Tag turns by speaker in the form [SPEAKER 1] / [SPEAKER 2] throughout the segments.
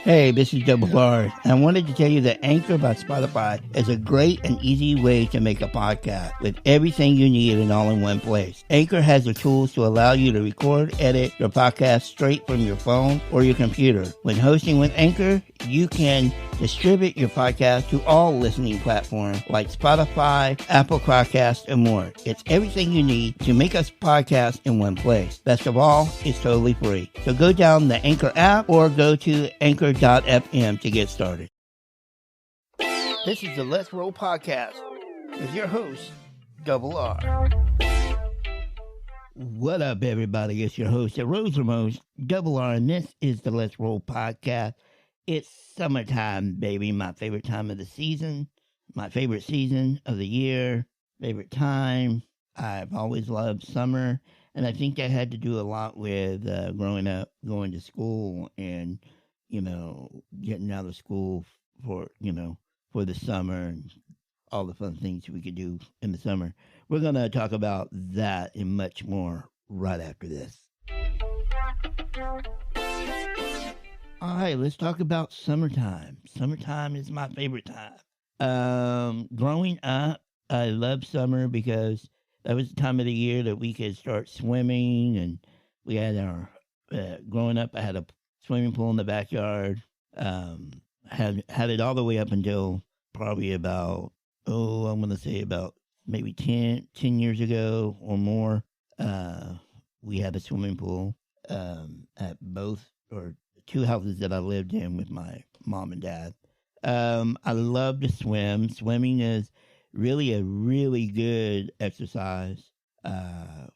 [SPEAKER 1] Hey, this is Double R. I wanted to tell you that Anchor by Spotify is a great and easy way to make a podcast with everything you need and all in one place. Anchor has the tools to allow you to record, edit your podcast straight from your phone or your computer. When hosting with Anchor, you can distribute your podcast to all listening platforms like Spotify, Apple Podcasts, and more. It's everything you need to make a podcast in one place. Best of all, it's totally free. So go down the Anchor app or go to anchor.fm to get started. This is the Let's Roll Podcast with your host, Double R. What up, everybody? It's your host, Rose Ramos, Double R, and this is the Let's Roll Podcast. It's summertime, baby. My favorite time of the season, my favorite season of the year, favorite time. I've always loved summer, and I think that had to do a lot with growing up, going to school, and, getting out of school for the summer and all the fun things we could do in the summer. We're going to talk about that and much more right after this. All right, let's talk about summertime. Summertime is my favorite time. Growing up, I loved summer because that was the time of the year that we could start swimming, and we had our, growing up, I had a swimming pool in the backyard. Had it all the way up until probably about, I'm going to say about maybe 10 years ago or more. We had a swimming pool at both or two houses that I lived in with my mom and dad. I love to swim. Swimming is really a really good exercise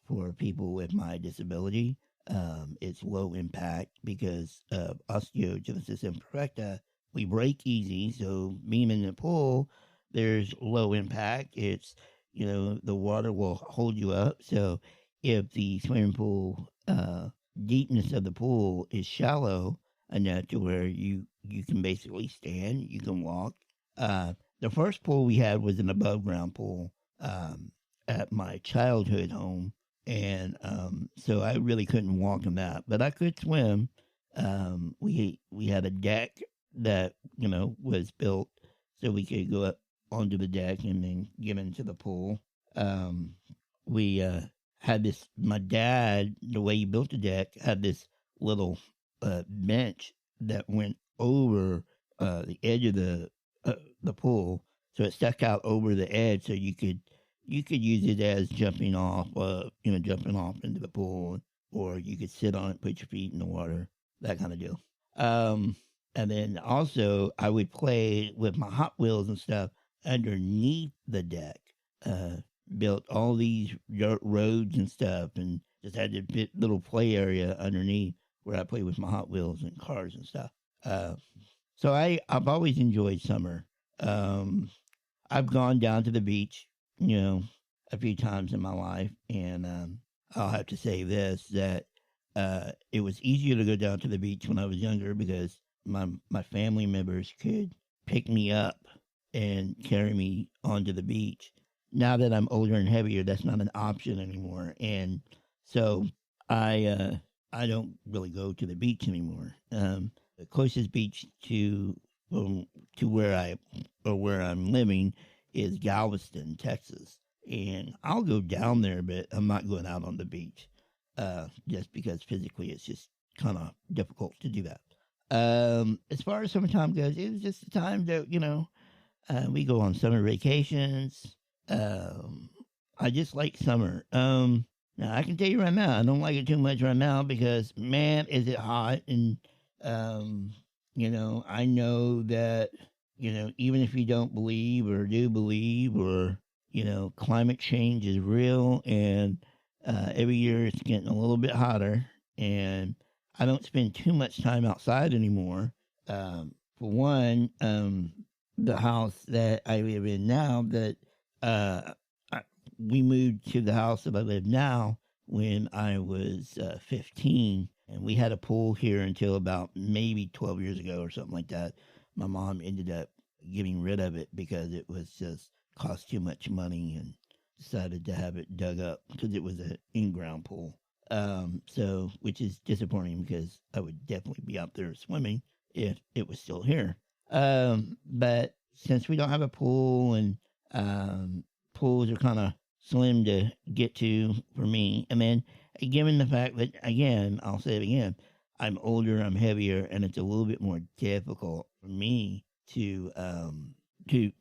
[SPEAKER 1] for people with my disability. It's low impact because of osteogenesis imperfecta. We break easy, so being in the pool, there's low impact. It's, the water will hold you up. So if the swimming pool deepness of the pool is shallow enough to where you can basically stand, you can walk. The first pool we had was an above ground pool at my childhood home, and so I really couldn't walk in that, but I could swim. We had a deck that was built so we could go up onto the deck and then get into the pool. We had this. My dad, the way he built the deck, had this little bench that went over the edge of the pool, so it stuck out over the edge, so you could use it as jumping off into the pool, or you could sit on it, put your feet in the water, that kind of deal. And then also I would play with my Hot Wheels and stuff underneath the deck. Built all these dirt roads and stuff, and just had a little play area underneath where I play with my Hot Wheels and cars and stuff. So I've always enjoyed summer. I've gone down to the beach, a few times in my life, and I'll have to say this, that it was easier to go down to the beach when I was younger because my family members could pick me up and carry me onto the beach. Now that I'm older and heavier, that's not an option anymore, and so I don't really go to the beach anymore. The closest beach to where I'm living is Galveston, Texas, and I'll go down there, but I'm not going out on the beach, just because physically it's just kind of difficult to do that. As far as summertime goes, it was just a time that we go on summer vacations. I just like summer. Now I can tell you right now, I don't like it too much right now because, man, is it hot. And, I know that, even if you don't believe or do believe or, climate change is real, and every year it's getting a little bit hotter, and I don't spend too much time outside anymore. For one, the house that I live in now, we moved to the house that I live now when I was 15, and we had a pool here until about maybe 12 years ago or something like that. My mom ended up getting rid of it because it was just cost too much money, and decided to have it dug up because it was an in-ground pool. So, which is disappointing because I would definitely be out there swimming if it was still here. But since we don't have a pool and pools are kind of slim to get to for me, and then given the fact that, again, I'll say it again, I'm older, I'm heavier, and it's a little bit more difficult for me to get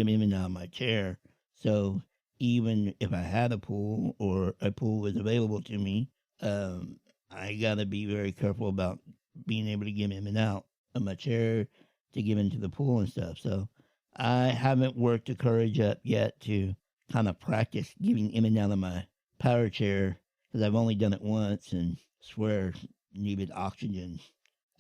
[SPEAKER 1] in and out of my chair. So even if I had a pool or a pool was available to me, I gotta be very careful about being able to get in and out of my chair to get into the pool and stuff. So I haven't worked the courage up yet to kind of practice getting in and out of my power chair because I've only done it once and swear needed oxygen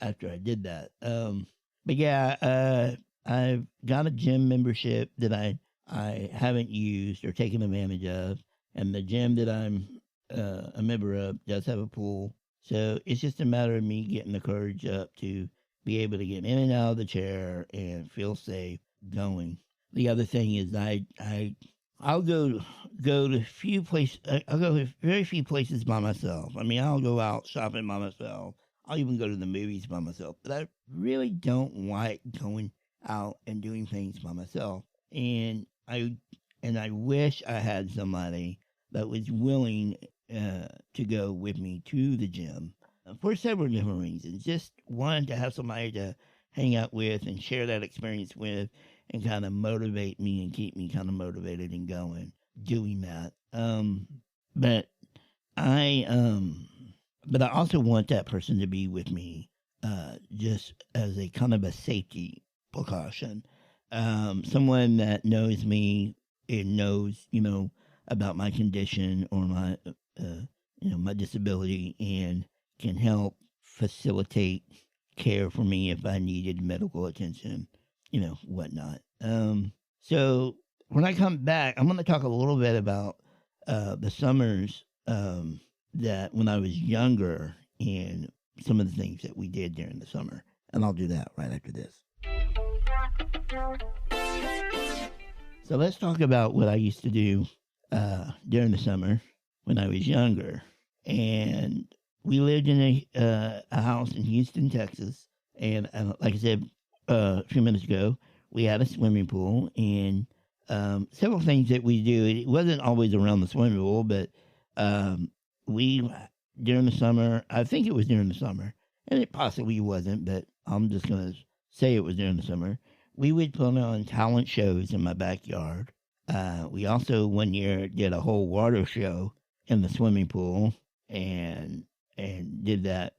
[SPEAKER 1] after I did that. But yeah, I've got a gym membership that I haven't used or taken advantage of, and the gym that I'm a member of does have a pool. So it's just a matter of me getting the courage up to be able to get in and out of the chair and feel safe going. The other thing is I'll go to few places. I'll go to very few places by myself. I mean, I'll go out shopping by myself. I'll even go to the movies by myself. But I really don't like going out and doing things by myself. And I wish I had somebody that was willing to go with me to the gym for several different reasons. Just one, to have somebody to hang out with and share that experience with and kind of motivate me and keep me kind of motivated and going doing that. But I but I also want that person to be with me just as a kind of a safety precaution. Someone that knows me and knows, about my condition or my, my disability and can help facilitate care for me if I needed medical attention, whatnot. So when I come back, I'm going to talk a little bit about the summers that when I was younger and some of the things that we did during the summer. And I'll do that right after this. So let's talk about what I used to do during the summer when I was younger. And we lived in a house in Houston, Texas. And like I said a few minutes ago, we had a swimming pool and several things that we do. It wasn't always around the swimming pool, but we, during the summer, I think it was during the summer, and it possibly wasn't, but I'm just going to say it was during the summer. We would put on talent shows in my backyard. We also one year did a whole water show in the swimming pool and did that,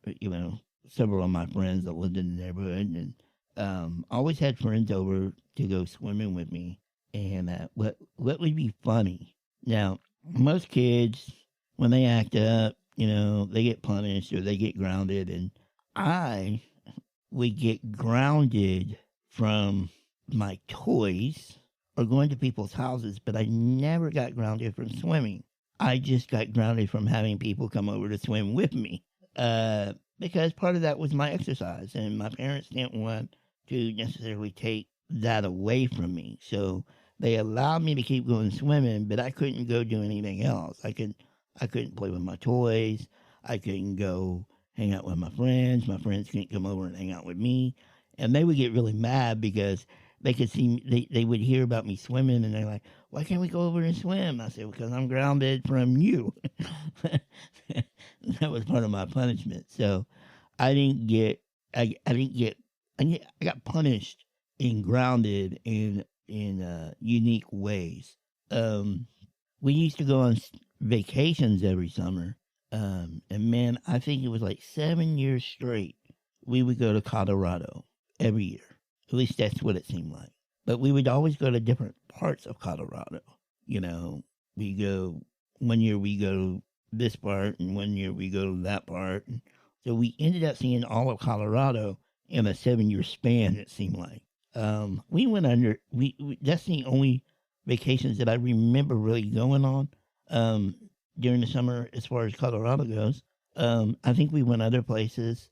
[SPEAKER 1] several of my friends that lived in the neighborhood and always had friends over to go swimming with me. And what would be funny? Now, most kids, when they act up, they get punished or they get grounded. And I would get grounded from my toys or going to people's houses, but I never got grounded from swimming. I just got grounded from having people come over to swim with me because part of that was my exercise, and my parents didn't want to necessarily take that away from me. So they allowed me to keep going swimming, but I couldn't go do anything else. I couldn't play with my toys. I couldn't go hang out with my friends. My friends couldn't come over and hang out with me. And they would get really mad because they could see me, they would hear about me swimming, and they're like, why can't we go over and swim? I said, because I'm grounded from you. That was part of my punishment. So I got punished and grounded in unique ways. We used to go on vacations every summer. And man, I think it was like 7 years straight. We would go to Colorado every year. At least that's what it seemed like. But we would always go to different parts of Colorado. One year we go this part, and one year we go to that part. And so we ended up seeing all of Colorado in a 7-year span, it seemed like. We went that's the only vacations that I remember really going on during the summer as far as Colorado goes. I think we went other places.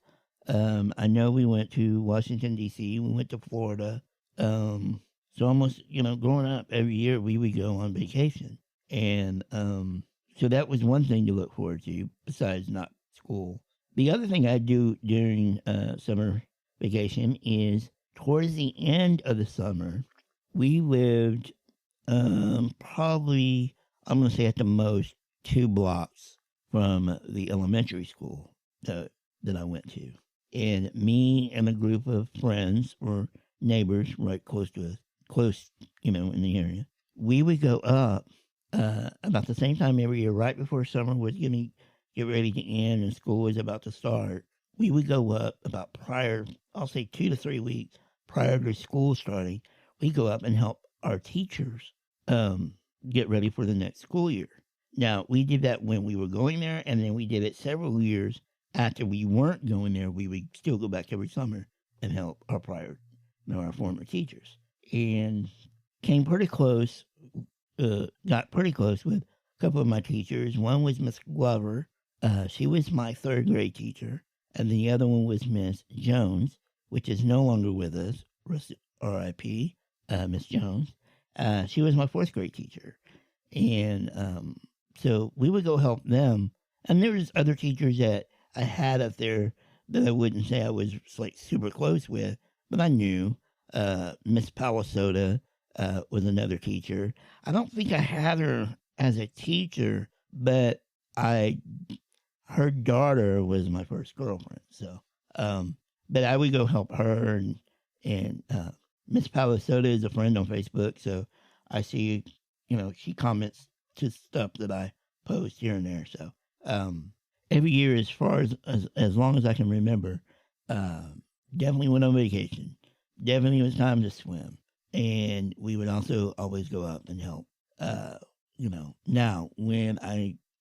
[SPEAKER 1] I know we went to Washington, D.C. We went to Florida. So almost, growing up every year we would go on vacation. And so that was one thing to look forward to besides not school. The other thing I do during summer vacation is towards the end of the summer. We lived probably, I'm going to say at the most, 2 blocks from the elementary school that I went to. And me and a group of friends or neighbors right close to us, close, in the area, we would go up about the same time every year, right before summer was going to get ready to end and school was about to start. We would go up about prior, I'll say 2 to 3 weeks prior to school starting. We go up and help our teachers um, get ready for the next school year. Now, we did that when we were going there, and then we did it several years after we weren't going there. We would still go back every summer and help our our former teachers. And came pretty close, got pretty close with a couple of my teachers. One was Miss Glover. She was my third grade teacher. And the other one was Miss Jones, which is no longer with us, RIP, Miss Jones. She was my fourth grade teacher. And so we would go help them. And there was other teachers that I had up there that I wouldn't say I was like super close with, but I knew. Miss Palisota was another teacher. I don't think I had her as a teacher, but I her daughter was my first girlfriend. So, but I would go help her, and Miss Palisota is a friend on Facebook, so I see, she comments to stuff that I post here and there. So, every year, as far as long as I can remember, definitely went on vacation. Definitely was time to swim, and we would also always go up and help. Now when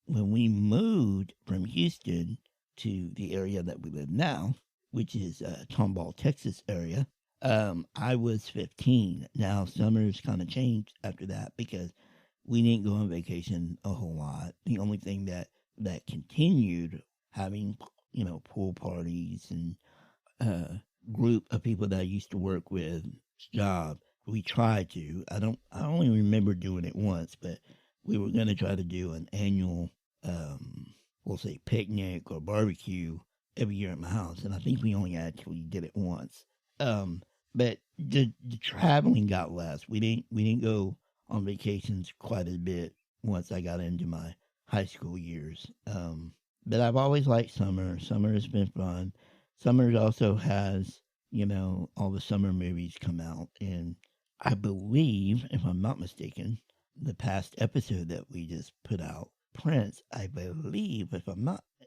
[SPEAKER 1] we moved from Houston to the area that we live now, which is Tomball, Texas area, I was 15. Now summers kind of changed after that because we didn't go on vacation a whole lot. The only thing that continued having pool parties and group of people that I used to work with job. We tried to. I only remember doing it once, but we were going to try to do an annual, we'll say picnic or barbecue every year at my house. And I think we only actually did it once. But the traveling got less. We didn't go on vacations quite a bit once I got into my high school years. But I've always liked summer. Summer has been fun. Summer also has, all the summer movies come out. And I believe, if I'm not mistaken, the past episode that we just put out, Prince, I believe,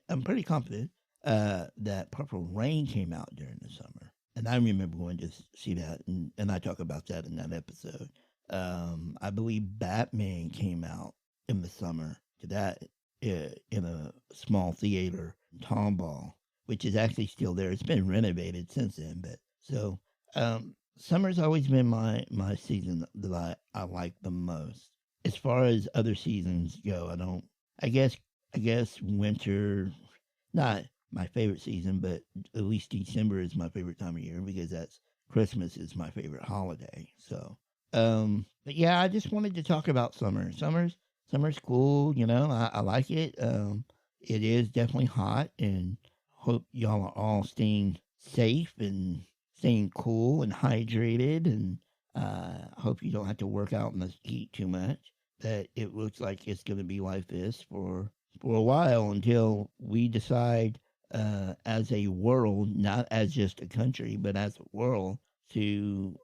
[SPEAKER 1] I'm pretty confident, that Purple Rain came out during the summer. And I remember going to see that, and I talk about that in that episode. I believe Batman came out in the summer to that in a small theater in Tomball, which is actually still there. It's been renovated since then, but so summer's always been my season that I like the most. As far as other seasons go, I guess winter, not my favorite season, but at least December is my favorite time of year because Christmas is my favorite holiday. So, but yeah, I just wanted to talk about summer. Summer's cool, I like it. It is definitely hot, and hope y'all are all staying safe and staying cool and hydrated, and hope you don't have to work out in the heat too much. That it looks like it's going to be like this for a while until we decide, as a world, not as just a country, but as a world, to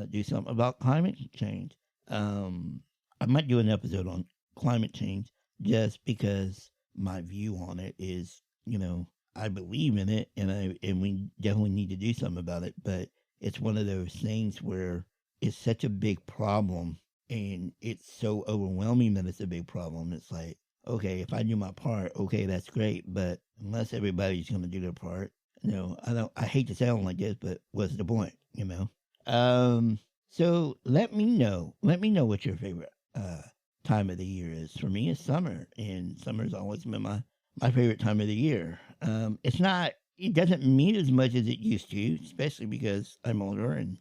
[SPEAKER 1] do something about climate change. I might do an episode on climate change just because my view on it is, I believe in it, and we definitely need to do something about it. But it's one of those things where it's such a big problem, and it's so overwhelming that it's a big problem. It's like, okay, if I do my part, okay, that's great. But unless everybody's going to do their part, I hate to sound like this, but what's the point, So let me know what your favorite time of the year is. For me, it's summer, and summer's always been my favorite time of the year. It doesn't mean as much as it used to, especially because I'm older and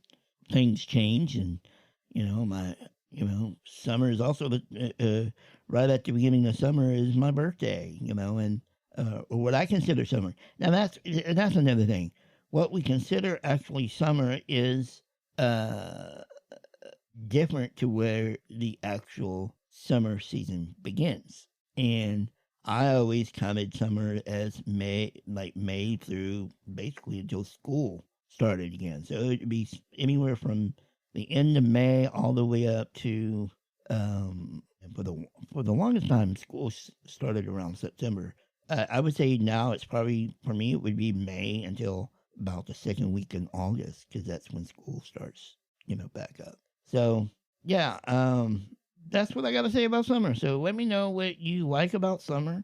[SPEAKER 1] things change, and summer is also right at the beginning of summer is my birthday, and or what I consider summer. Now that's another thing. what we consider actually summer is uh, different to where the actual summer season begins. And I always counted summer as May through basically until school started again. So it would be anywhere from the end of May all the way up to and for the longest time, school started around September. I would say now it's probably for me it would be May until about the second week in August because that's when school starts, back up. So yeah, that's what I got to say about summer. So let me know what you like about summer,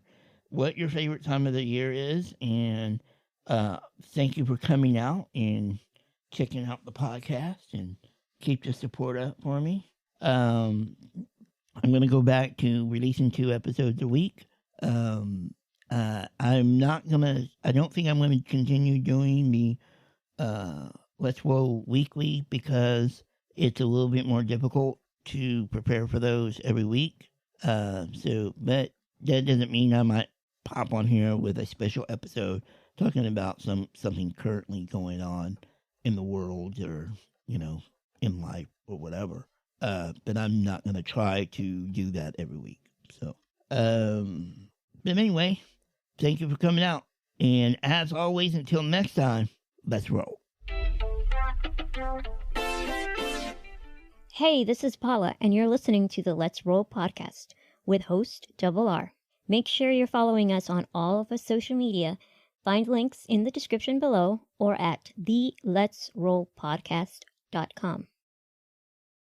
[SPEAKER 1] what your favorite time of the year is, and thank you for coming out and checking out the podcast and keep the support up for me. I'm going to go back to releasing 2 episodes a week. I'm not going to, I don't think I'm going to continue doing the Let's Roll Weekly because it's a little bit more difficult to prepare for those every week. But that doesn't mean I might pop on here with a special episode talking about something currently going on in the world or, in life or whatever. But I'm not going to try to do that every week. So, but anyway, thank you for coming out. And as always, until next time, let's roll.
[SPEAKER 2] Hey, this is Paula, and you're listening to the Let's Roll podcast with host Double R. Make sure you're following us on all of our social media. Find links in the description below or at theletsrollpodcast.com.